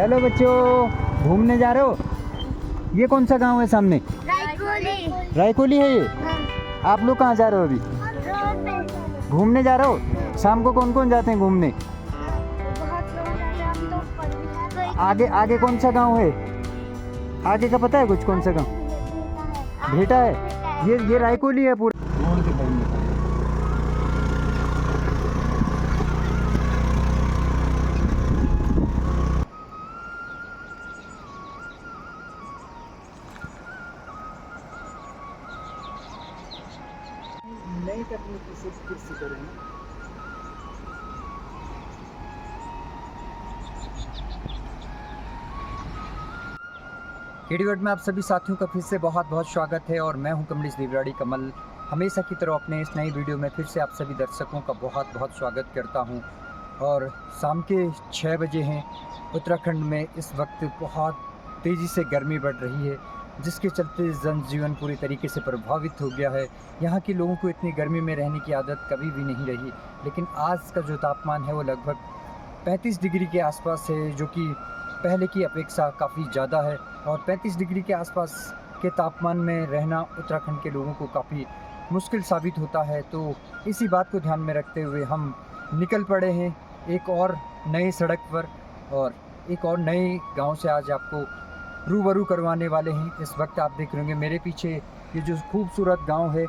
Hello बच्चों, घूमने जा रहे हो? ये कौन सा गांव है सामने? रायकोली। रायकोली है ये। हाँ। आप लोग कहाँ जा रहे हो अभी? रोड पे। घूमने जा रहे हो? शाम को कौन कौन जाते हैं घूमने? बहुत लोग जाते हैं, हम तो ऊपर भी जाते हैं। आगे आगे कौन सा गांव है? आगे का पता है कुछ? कौन सा गांव? भेटा है। ये रायकोली है पूरा। रोड के टाइम में नई तकनीकी से कृषि करें ना। केडी वर्ड में आप सभी साथियों का फिर से बहुत बहुत स्वागत है और मैं हूं कमलेश देवराड़ी कमल। हमेशा की तरह अपने इस नई वीडियो में फिर से आप सभी दर्शकों का बहुत बहुत स्वागत करता हूं। और शाम के 6 बजे हैं। उत्तराखंड में इस वक्त बहुत तेज़ी से गर्मी बढ़ रही है, जिसके चलते जनजीवन पूरी तरीके से प्रभावित हो गया है। यहाँ के लोगों को इतनी गर्मी में रहने की आदत कभी भी नहीं रही, लेकिन आज का जो तापमान है वो लगभग 35 डिग्री के आसपास है, जो कि पहले की अपेक्षा काफ़ी ज़्यादा है। और 35 डिग्री के आसपास के तापमान में रहना उत्तराखंड के लोगों को काफ़ी मुश्किल साबित होता है। तो इसी बात को ध्यान में रखते हुए हम निकल पड़े हैं एक और नई सड़क पर, और एक और नए गांव से आज आपको रूबरू करवाने वाले हैं। इस वक्त आप देख रहे होंगे मेरे पीछे ये जो खूबसूरत गांव है,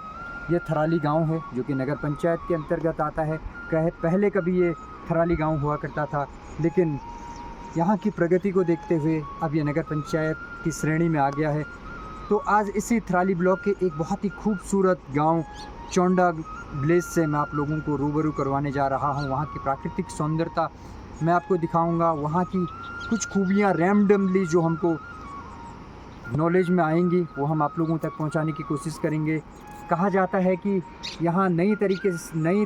ये थराली गांव है, जो कि नगर पंचायत के अंतर्गत आता है। पहले कभी ये थराली गांव हुआ करता था, लेकिन यहाँ की प्रगति को देखते हुए अब ये नगर पंचायत की श्रेणी में आ गया है। तो आज इसी थराली ब्लॉक के एक बहुत ही खूबसूरत गांव चौंडा विलेज से मैं आप लोगों को रूबरू करवाने जा रहा हूं। वहाँ की प्राकृतिक सौंदर्यता मैं आपको दिखाऊंगा, वहाँ की कुछ खूबियाँ रैंडमली जो हमको नॉलेज में आएंगी वो हम आप लोगों तक पहुँचाने की कोशिश करेंगे। कहा जाता है कि यहाँ नई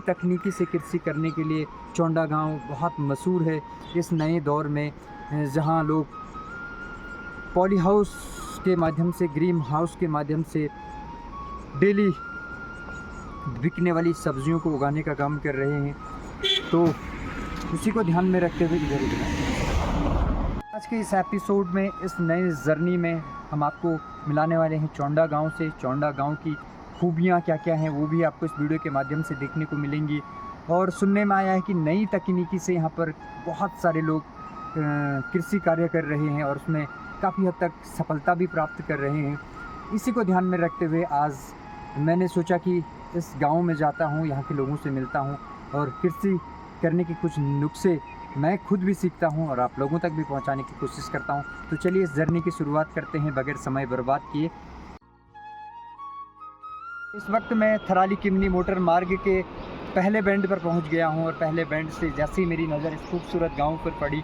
तकनीकी से कृषि करने के लिए चौंडा गांव बहुत मशहूर है इस नए दौर में, जहाँ लोग पॉली हाउस के माध्यम से, ग्रीन हाउस के माध्यम से डेली बिकने वाली सब्जियों को उगाने का काम कर रहे हैं। तो उसी को ध्यान में रखते हुए आज के इस एपिसोड में, इस नए जर्नी में हम आपको मिलाने वाले हैं चौंडा गांव से। चौंडा गांव की खूबियाँ क्या क्या हैं वो भी आपको इस वीडियो के माध्यम से देखने को मिलेंगी। और सुनने में आया है कि नई तकनीकी से यहाँ पर बहुत सारे लोग कृषि कार्य कर रहे हैं और उसमें काफ़ी हद तक सफलता भी प्राप्त कर रहे हैं। इसी को ध्यान में रखते हुए आज मैंने सोचा कि इस गांव में जाता हूं, यहाँ के लोगों से मिलता हूं और कृषि करने के कुछ नुस्खे मैं खुद भी सीखता हूं और आप लोगों तक भी पहुंचाने की कोशिश करता हूं। तो चलिए इस जर्नी की शुरुआत करते हैं बगैर समय बर्बाद किए। इस वक्त मैं थराली किमनी मोटर मार्ग के पहले बैंड पर पहुंच गया हूं और पहले बैंड से जैसे ही मेरी नज़र इस खूबसूरत गांव पर पड़ी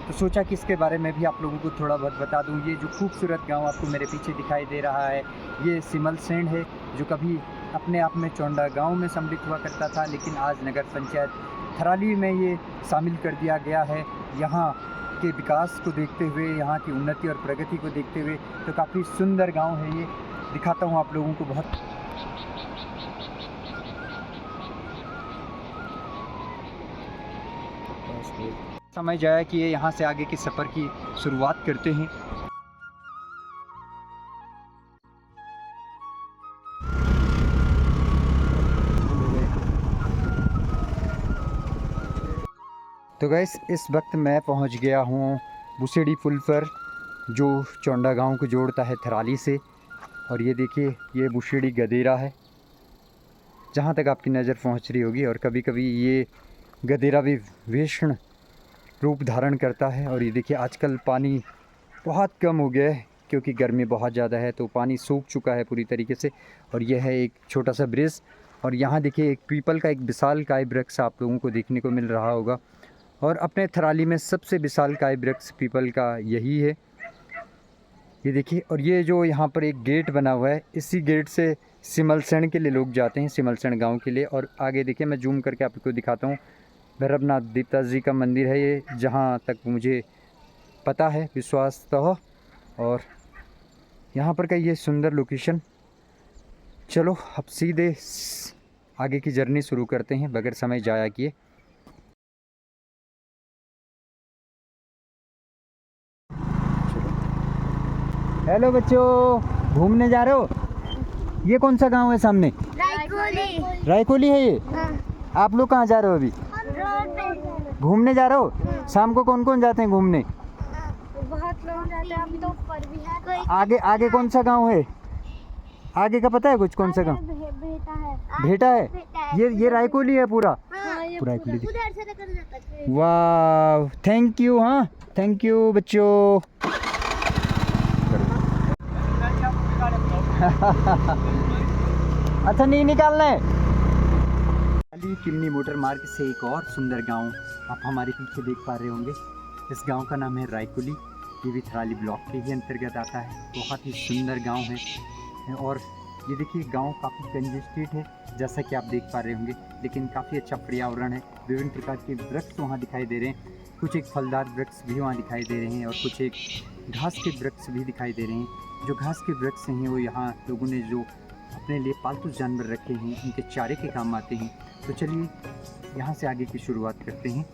तो सोचा कि इसके बारे में भी आप लोगों को थोड़ा बहुत बता दूं। ये जो खूबसूरत गांव आपको मेरे पीछे दिखाई दे रहा है, ये सिमलसेंड है, जो कभी अपने आप में चौंडा गांव में सम्मिलित हुआ करता था, लेकिन आज नगर पंचायत थराली में ये शामिल कर दिया गया है। यहाँ के विकास को देखते हुए, यहाँ की उन्नति और प्रगति को देखते हुए तो काफ़ी सुंदर गाँव है ये। दिखाता हूँ आप लोगों को। बहुत समय जाया कि यहाँ से आगे के सफ़र की शुरुआत करते हैं। तो गैस इस वक्त मैं पहुँच गया हूँ बुसेड़ी पुल पर, जो चौंडा गांव को जोड़ता है थराली से। और ये देखिए, ये बुसेड़ी गदेरा है जहाँ तक आपकी नज़र पहुँच रही होगी। और कभी कभी ये गदेरा भी भीषण रूप धारण करता है। और ये देखिए, आजकल पानी बहुत कम हो गया है क्योंकि गर्मी बहुत ज़्यादा है, तो पानी सूख चुका है पूरी तरीके से। और यह है एक छोटा सा ब्रिज। और यहाँ देखिए, एक पीपल का एक विशालकाय वृक्ष आप लोगों को देखने को मिल रहा होगा। और अपने थराली में सबसे विशालकाय वृक्ष पीपल का यही है, ये देखिए। और ये जो यहाँ पर एक गेट बना हुआ है, इसी गेट से सिमलसेंड के लिए लोग जाते हैं, सिमलसेंड गांव के लिए। और आगे देखिए, मैं जूम करके आपको दिखाता हूँ, भैरवनाथ देवता जी का मंदिर है ये, जहाँ तक मुझे पता है विश्वास तो। और यहाँ पर का ये सुंदर लोकेशन। चलो अब सीधे आगे की जर्नी शुरू करते हैं बगैर समय जाया किए। हेलो बच्चों, घूमने जा रहे हो? ये कौन सा गांव है सामने? रायकोली। रायकोली है ये। हाँ। आप लोग कहाँ जा रहे हो अभी? रोड पे। घूमने जा रहे हो? शाम को कौन कौन जाते हैं घूमने? बहुत लोग जाते हैं, अभी तो ऊपर भी है। कोई आगे आगे कौन सा गांव है? आगे का पता है कुछ? कौन सा गांव? बेटा है। भेटा है। ये रायकोली है पूरा। हाँ, ये पूरा रायकोली। उधर से निकल जाता है। वाह, थैंक यू। हाँ, थैंक यू बच्चों। अच्छा, नहीं निकालना है। अली किमनी मोटर मार्ग से एक और सुंदर गांव आप हमारे पीछे देख पा रहे होंगे। इस गांव का नाम है रायकोली। ये भी थराली ब्लॉक के ही अंतर्गत आता है। बहुत ही सुंदर गांव है और ये देखिए गांव काफ़ी कंजेस्टेड है जैसा कि आप देख पा रहे होंगे, लेकिन काफ़ी अच्छा पर्यावरण है। विभिन्न प्रकार के वृक्ष वहाँ दिखाई दे रहे हैं। कुछ एक फलदार वृक्ष भी वहाँ दिखाई दे रहे हैं और कुछ एक घास के वृक्ष भी दिखाई दे रहे हैं। जो घास के वृक्ष हैं वो यहाँ लोगों ने जो अपने लिए पालतू जानवर रखे हैं उनके चारे के काम आते हैं। तो चलिए यहाँ से आगे की शुरुआत करते हैं।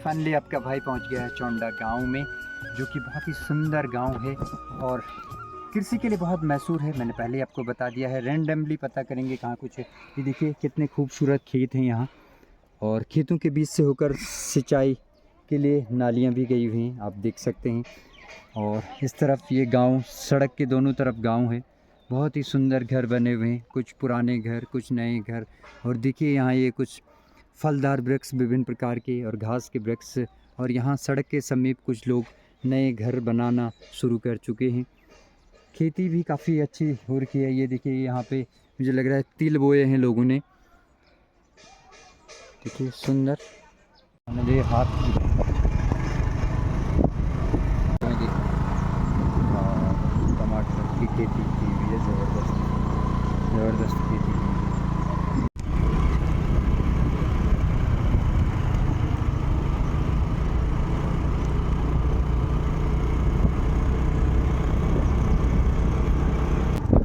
फाइनली आपका भाई पहुंच गया है चौंडा गांव में, जो कि बहुत ही सुंदर गांव है और कृषि के लिए बहुत मशहूर है। मैंने पहले आपको बता दिया है। रैंडमली पता करेंगे कहाँ कुछ है। ये देखिए कितने खूबसूरत खेत हैं यहाँ और खेतों के बीच से होकर सिंचाई के लिए नालियाँ भी गई हुई हैं, आप देख सकते हैं। और इस तरफ ये गांव, सड़क के दोनों तरफ गांव है। बहुत ही सुंदर घर बने हुए हैं, कुछ पुराने घर, कुछ नए घर। और देखिए यहाँ ये कुछ फलदार वृक्ष विभिन्न प्रकार के और घास के वृक्ष। और यहाँ सड़क के समीप कुछ लोग नए घर बनाना शुरू कर चुके हैं। खेती भी काफ़ी अच्छी हो रखी है। ये देखिए यहाँ पे मुझे लग रहा है तिल बोए हैं लोगों ने। देखिए सुंदर मेरे हाथ टमाटर की खेती की हुई है। ज़बरदस्त खेती की हुई है।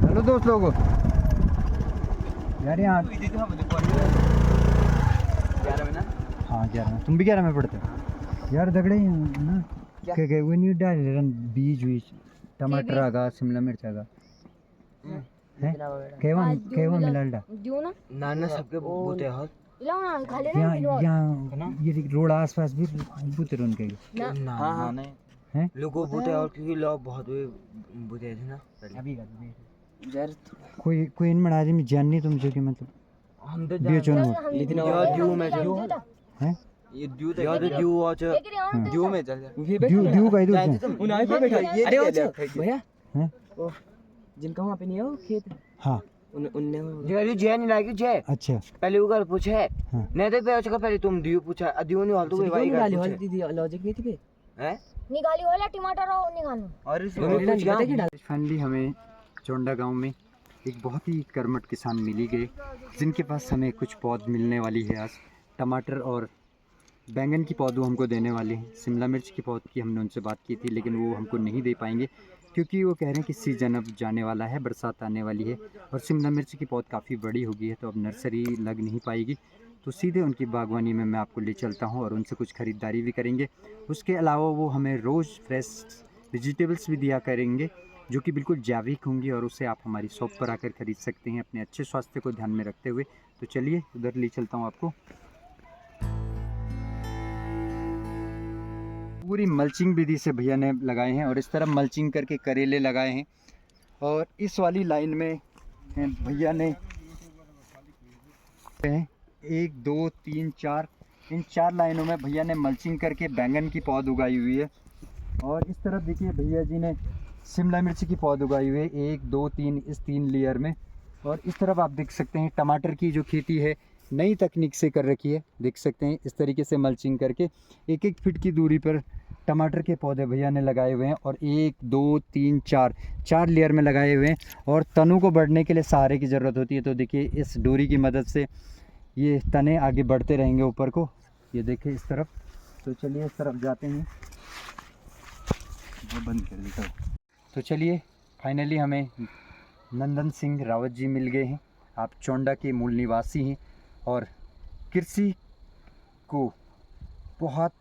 हेलो दोस्त लोगों, यार यहाँ 11 में ना? हाँ 11 में। तुम भी 11 में पढ़ते हो यार? दगड़े ही हैं ना क्या वो नहीं डाल बीज वीज टमाटर आगा शिमला मिर्च आगा केवा मिलालडा नाना सबके बूते हाथ यहाँ ये रोड आसपास भी बूते उनके हाँ हैं लोगों बूते और क्योंकि लोग बहुत बूते थे ना अभी कोई इन आदमी जाननी तुम जो कि मतलब हम तो बेचो लेकिन यार ड्यू में हैं ये ड्यू ड्यू और ड्यू में चल ड्यू भाई दोस्त उन्हें पे बैठा ये अरे भैया हैं जिनका वहाँ पे नहीं है वो खेत हाँ उनने जो जय नहीं लागी जय अच्छा पहले वो कर पूछे हाँ। नहीं तो पे उसका पहले तुम ड्यू पूछा ड्यू नहीं हाल तो भाई गाली वाली दीदी लॉजिक नहीं थी पे हैं निकाली वाला टमाटर और निकालो और इसमें पूछ गया फाइनली हमें चौंडा गांव में एक बहुत ही कर्मठ किसान मिली गए जिनके पास हमें कुछ पौध मिलने वाली है आज। टमाटर और बैंगन की पौध वो हमको देने वाले हैं। शिमला मिर्च की पौध की हमने उनसे बात की थी लेकिन वो हमको नहीं दे पाएंगे क्योंकि वो कह रहे हैं कि सीजन अब जाने वाला है, बरसात आने वाली है और शिमला मिर्च की पौध काफ़ी बड़ी हो गई है तो अब नर्सरी लग नहीं पाएगी। तो सीधे उनकी बागवानी में मैं आपको ले चलता हूँ और उनसे कुछ ख़रीदारी भी करेंगे। उसके अलावा वो हमें रोज़ फ्रेश वेजिटेबल्स भी दिया करेंगे जो कि बिल्कुल जैविक होंगी और उसे आप हमारी शॉप पर आकर ख़रीद सकते हैं अपने अच्छे स्वास्थ्य को ध्यान में रखते हुए। तो चलिए उधर ले चलता हूँ आपको। पूरी मल्चिंग विधि से भैया ने लगाए हैं और इस तरह मल्चिंग करके करेले लगाए हैं और इस वाली लाइन में भैया ने 1 2 3 4 इन 4 लाइनों में भैया ने मल्चिंग करके बैंगन की पौध उगाई हुई है और इस तरफ देखिए भैया जी ने शिमला मिर्च की पौध उगाई हुई है 1 2 3 इस 3 लेयर में। और इस तरफ आप देख सकते हैं टमाटर की जो खेती है नई तकनीक से कर रखी है। देख सकते हैं इस तरीके से मल्चिंग करके 1-1 फीट की दूरी पर टमाटर के पौधे भैया ने लगाए हुए हैं और 1 2 3 4 लेयर में लगाए हुए हैं और तनों को बढ़ने के लिए सहारे की ज़रूरत होती है। तो देखिए इस डोरी की मदद से ये तने आगे बढ़ते रहेंगे ऊपर को। ये देखिए इस तरफ। तो चलिए इस तरफ जाते हैं। वो बंद कर देता हूँ। तो चलिए फाइनली हमें नंदन सिंह रावत जी मिल गए हैं। आप चोंडा के मूल निवासी हैं और कृषि को बहुत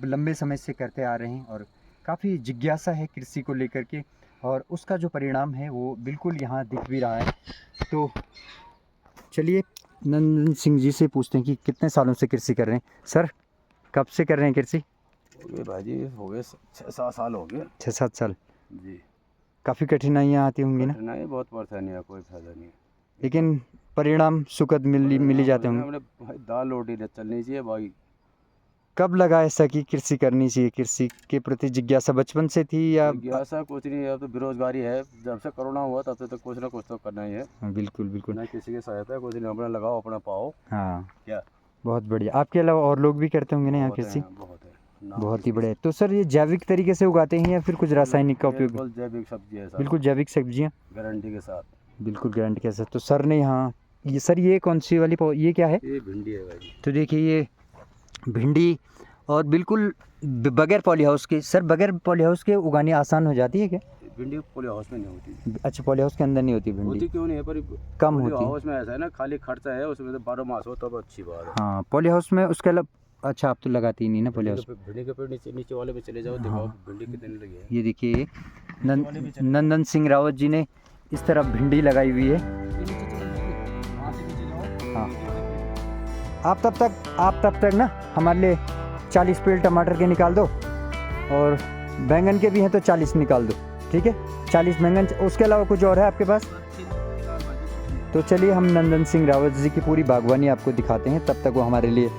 लंबे समय से करते आ रहे हैं और काफ़ी जिज्ञासा है कृषि को लेकर के और उसका जो परिणाम है वो बिल्कुल यहाँ दिख भी रहा है। तो चलिए नंदन सिंह जी से पूछते हैं कि कितने सालों से कृषि कर रहे हैं। सर कब से कर रहे हैं कृषि? हो गए भाजी, हो गए 6-7 साल हो गए 6-7 साल। जी। काफ़ी कठिनाइयाँ आती होंगी ना? कठिनाई बहुत परेशानी है, कोई फायदा नहीं है। लेकिन परिणाम सुखद मिल ही जाते होंगे। हमने भाई दाल रोटी तो चलनी चाहिए भाई। कब लगा ऐसा कि कृषि करनी चाहिए? कृषि के प्रति जिज्ञासा बचपन से थी या? जिज्ञासा कुछ नहीं है, अब तो बेरोजगारी है। जब से कोरोना हुआ तब से तो कुछ ना कुछ तो करना ही है। हाँ, बिल्कुल बिल्कुल। ना किसी की सहायता, कुछ नहीं, अपना लगाओ अपना पाओ। हाँ क्या बहुत बढ़िया। आपके अलावा और लोग भी करते होंगे ना यहाँ कृषि? बहुत है ना, बहुत ही बढ़िया। तो सर ये जैविक तरीके से उगाते हैं या फिर कुछ रासायनिक का उपयोग? बिल्कुल जैविक सब्जी है सर, बिल्कुल जैविक सब्जियाँ, गारंटी के साथ। बिल्कुल गारंटी के साथ। तो सर ने यहाँ ये सर ये कौन सी वाली ये क्या है? ये भिंडी है भाई। तो देखिए ये भिंडी और बिल्कुल बगैर पॉली हाउस के। सर बगैर पॉली हाउस के उगानी आसान हो जाती है क्या? भिंडी पॉली हाउस में नहीं होती। अच्छा पॉली हाउस के अंदर नहीं होती भिंडी? होती क्यों नहीं है, पर कम पॉली होती है। हाउस में ऐसा है ना, खाली खर्चा है उसमें, तो 12 मास हो तब अच्छी बात है। हाँ पॉली हाउस में उसके अलावा। अच्छा आप तो लगाती ही नहीं ना पॉली हाउस। भिंडी के पेड़ नीचे नीचे वाले पे चले जाओ, दिखाओ हाँ। भिंडी कितनी लगी है। ये देखिए नंदन सिंह रावत जी ने इस तरफ भिंडी लगाई हुई है। हाँ आप तब तक ना हमारे लिए 40 पेड़ टमाटर के निकाल दो और बैंगन के भी हैं तो 40 निकाल दो, ठीक है? 40 बैंगन। उसके अलावा कुछ और है आपके पास? तो चलिए हम नंदन सिंह रावत जी की पूरी बागवानी आपको दिखाते हैं। तब तक वो हमारे लिए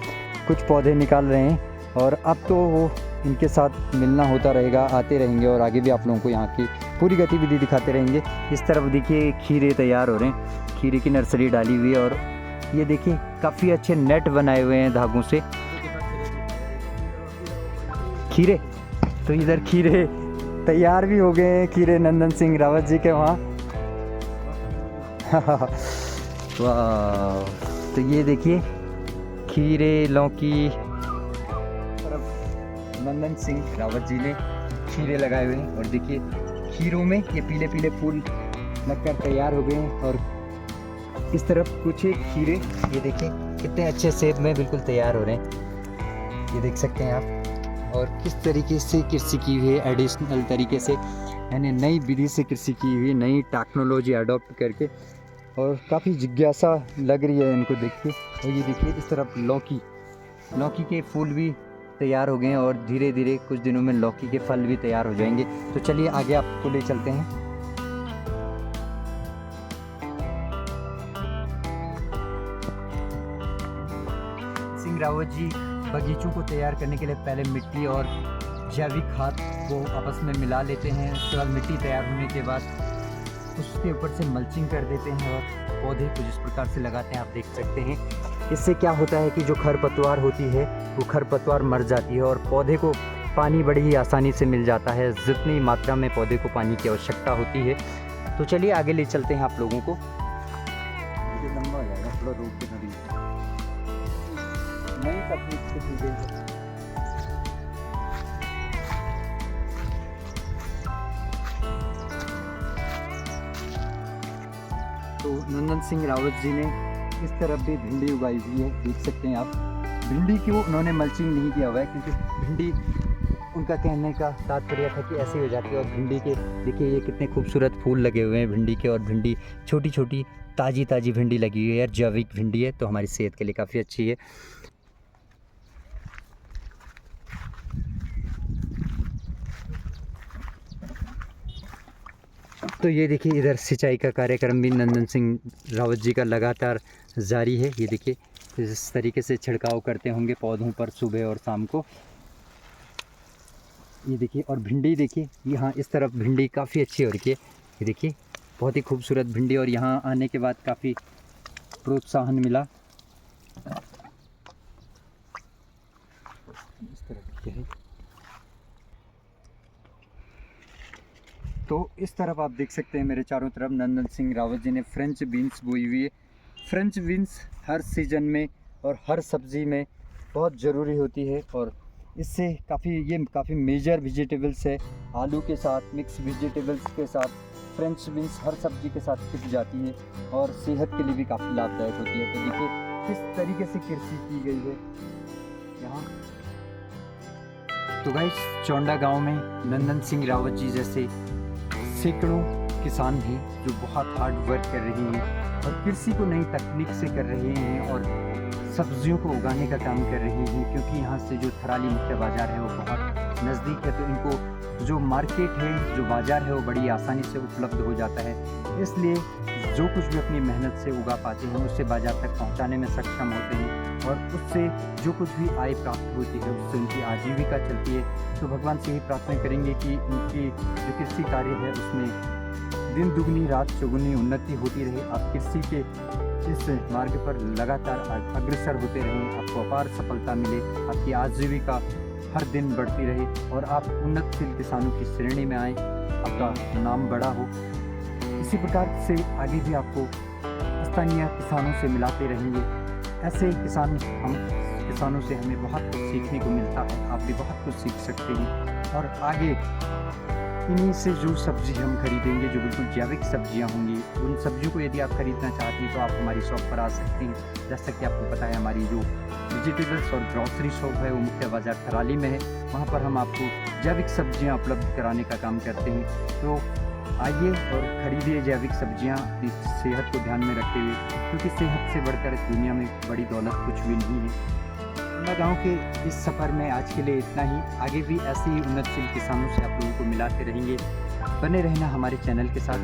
कुछ पौधे निकाल रहे हैं और अब तो वो इनके साथ मिलना होता रहेगा, आते रहेंगे और आगे भी आप लोगों को यहाँ की पूरी गतिविधि दिखाते रहेंगे। इस तरफ देखिए खीरे तैयार हो रहे हैं, खीरे की नर्सरी डाली हुई है और ये देखिए काफ़ी अच्छे नेट बनाए हुए हैं धागों से। खीरे तो इधर खीरे तैयार भी हो गए हैं, खीरे नंदन सिंह रावत जी के वहाँ। वाह। तो ये देखिए खीरे, लौकी। नंदन सिंह रावत जी ने खीरे लगाए हुए हैं और देखिए खीरों में ये पीले पीले फूल लगकर तैयार हो गए हैं और इस तरफ कुछ खीरे ये देखिए कितने अच्छे शेप में बिल्कुल तैयार हो रहे हैं, ये देख सकते हैं आप। और किस तरीके से कृषि की हुई है, एडिशनल तरीके से, यानी नई विधि से कृषि की हुई, नई टेक्नोलॉजी अडॉप्ट करके, और काफ़ी जिज्ञासा लग रही है इनको देख के। और ये देखिए इस तरफ लौकी के फूल भी तैयार हो गए हैं और धीरे धीरे कुछ दिनों में लौकी के फल भी तैयार हो जाएंगे। तो चलिए आगे आपको ले चलते हैं। सिंह रावत जी बगीचों को तैयार करने के लिए पहले मिट्टी और जैविक खाद को आपस में मिला लेते हैं। उसके बाद मिट्टी तैयार होने के बाद उसके ऊपर से मल्चिंग कर देते हैं और पौधे को जिस प्रकार से लगाते हैं आप देख सकते हैं। इससे क्या होता है कि जो खरपतवार होती है वो खरपतवार मर जाती है और पौधे को पानी बड़ी ही आसानी से मिल जाता है, जितनी मात्रा में पौधे को पानी की आवश्यकता होती है। तो चलिए आगे ले चलते हैं आप लोगों को। लंबा हो जाएगा, थोड़ा रोक के नई तकनीक से की गई। तो नंदन सिंह रावत जी ने इस तरफ भी भिंडी उगाई हुई है, देख सकते हैं आप। भिंडी क्यों उन्होंने मल्चिंग नहीं किया हुआ है, क्योंकि भिंडी उनका कहने का तात्पर्य था कि ऐसे हो जाती है। और भिंडी के देखिए ये कितने खूबसूरत फूल लगे हुए हैं भिंडी के, और भिंडी छोटी छोटी ताज़ी भिंडी लगी हुई है यार, जैविक भिंडी है तो हमारी सेहत के लिए काफ़ी अच्छी है। तो ये देखिए इधर सिंचाई का कार्यक्रम भी नंदन सिंह रावत जी का लगातार जारी है। ये देखिए इस तरीके से छिड़काव करते होंगे पौधों पर सुबह और शाम को। ये देखिए और भिंडी देखिए यहाँ इस तरफ भिंडी काफ़ी अच्छी हो रही है। ये देखिए बहुत ही खूबसूरत भिंडी, और यहाँ आने के बाद काफ़ी प्रोत्साहन मिला। इस तरफ क्या है, इस तरफ आप देख सकते हैं मेरे चारों तरफ नंदन सिंह रावत जी ने फ्रेंच बीन्स बोई हुई है। फ्रेंच बीन्स हर सीज़न में और हर सब्ज़ी में बहुत ज़रूरी होती है और इससे काफ़ी मेजर वेजिटेबल्स है। आलू के साथ, मिक्स वेजिटेबल्स के साथ फ्रेंच बीन्स हर सब्ज़ी के साथ टिक जाती है और सेहत के लिए भी काफ़ी लाभदायक होती है। तो देखिए किस तरीके से कृषि की गई है यहाँ। तो गाइस, चौंडा गांव में नंदन सिंह रावत जी जैसे सैकड़ों किसान हैं जो बहुत हार्ड वर्क कर रहे हैं और कृषि को नई तकनीक से कर रहे हैं और सब्जियों को उगाने का काम कर रहे हैं, क्योंकि यहाँ से जो थराली मुख्य बाज़ार है वो बहुत नज़दीक है। तो इनको जो मार्केट है, जो बाज़ार है वो बड़ी आसानी से उपलब्ध हो जाता है। इसलिए जो कुछ भी अपनी मेहनत से उगा पाते हैं उससे बाज़ार तक पहुँचाने में सक्षम होते हैं और उससे जो कुछ भी आय प्राप्त होती है उससे उनकी आजीविका चलती है। तो भगवान से ही प्रार्थना करेंगे कि उनकी जो कृषि कार्य है उसमें दिन दुगनी रात चौगुनी उन्नति होती रहे। आप कृषि के इस मार्ग पर लगातार अग्रसर होते रहें, आपको अपार सफलता मिले, आपकी आजीविका हर दिन बढ़ती रहे और आप उन्नतशील किसानों की श्रेणी में आएँ, आपका नाम बड़ा हो। इसी प्रकार से आगे भी आपको स्थानीय किसानों से मिलाते रहेंगे। ऐसे किसानों से हमें बहुत कुछ सीखने को मिलता है। आप भी बहुत कुछ सीख सकते हैं और आगे इन्हीं से जो सब्जी हम खरीदेंगे, जो बिल्कुल जैविक सब्जियां होंगी, उन सब्जियों को यदि आप खरीदना चाहते हैं तो आप हमारी शॉप पर आ सकते हैं। जैसा कि आपको पता है हमारी जो वेजिटेबल्स और ग्रॉसरी शॉप है वो मुख्य बाज़ार थराली में है। वहाँ पर हम आपको जैविक सब्जियाँ उपलब्ध कराने का काम करते हैं। तो आइए और ख़रीदिए जैविक सब्जियाँ अपनी सेहत को ध्यान में रखते हुए, क्योंकि सेहत से बढ़कर इस दुनिया में बड़ी दौलत कुछ भी नहीं है। गाँव के इस सफ़र में आज के लिए इतना ही। आगे भी ऐसे ही उन्नतशील किसानों से आप लोगों को मिलाते रहेंगे। बने रहना हमारे चैनल के साथ।